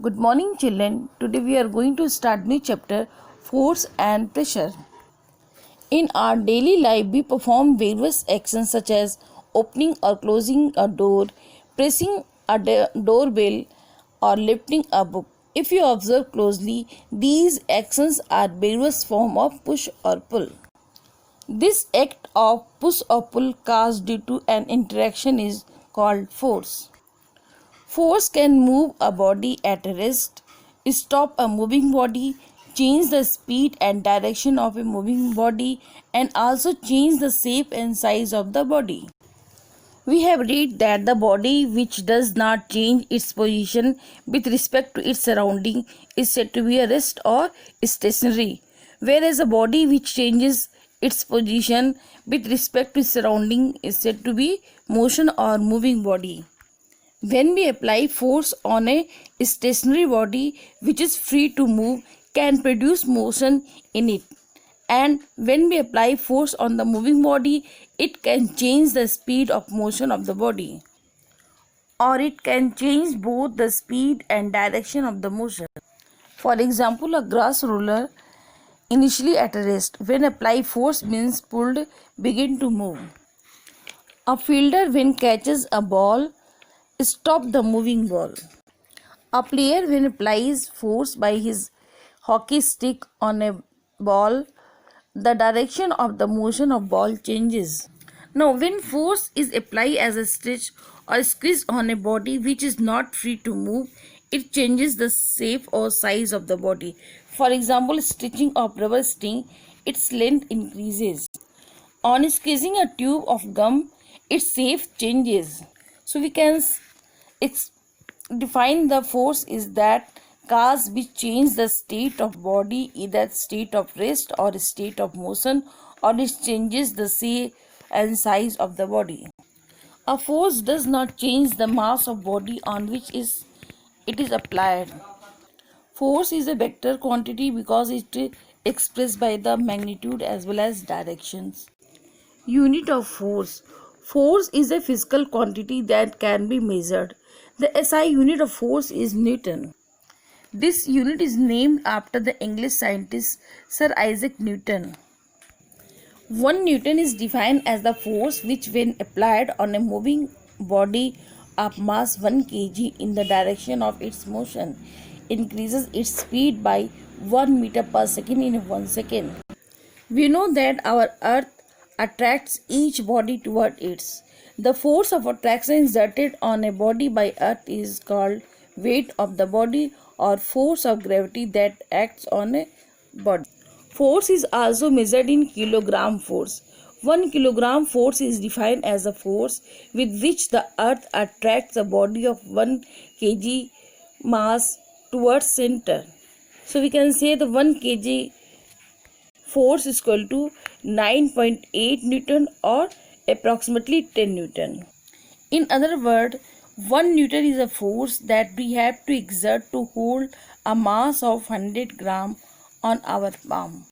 Good morning, children. Today we are going to start new chapter, Force and Pressure. In our daily life, we perform various actions such as opening or closing a door, pressing a doorbell, or lifting a book. If you observe closely, these actions are various forms of push or pull. This act of push or pull caused due to an interaction is called force. Force can move a body at rest, stop a moving body, change the speed and direction of a moving body, and also change the shape and size of the body. We have read that the body which does not change its position with respect to its surrounding is said to be a rest or stationary, whereas a body which changes its position with respect to its surrounding is said to be motion or moving body. When we apply force on a stationary body which is free to move can produce motion in it, and when we apply force on the moving body it can change the speed of motion of the body, or it can change both the speed and direction of the motion. For example, a grass roller initially at rest, when apply force means pulled, begin to move. A fielder when catches a ball stop the moving ball. A player when applies force by his hockey stick on a ball, the direction of the motion of ball changes. Now, when force is applied as a stretch or squeeze on a body which is not free to move, it changes the shape or size of the body. For example, stretching of rubber string, its length increases. On squeezing a tube of gum, its shape changes. So we can define the force is that cause which change the state of body, either state of rest or state of motion, or it changes the shape and size of the body. A force does not change the mass of body on which it is applied. Force is a vector quantity because it is expressed by the magnitude as well as directions. Unit of force. Force is a physical quantity that can be measured. The SI unit of force is Newton. This unit is named after the English scientist Sir Isaac Newton. 1 Newton is defined as the force which, when applied on a moving body of mass 1 kg in the direction of its motion, increases its speed by 1 meter per second in 1 second. We know that our Earth attracts each body toward it. The force of attraction exerted on a body by Earth is called weight of the body or force of gravity that acts on a body. Force is also measured in kilogram force. 1 kilogram force is defined as a force with which the Earth attracts a body of 1 kg mass towards center. So we can say the 1 kg force is equal to 9.8 Newton or approximately 10 Newton. In other words, 1 Newton is a force that we have to exert to hold a mass of 100 gram on our palm.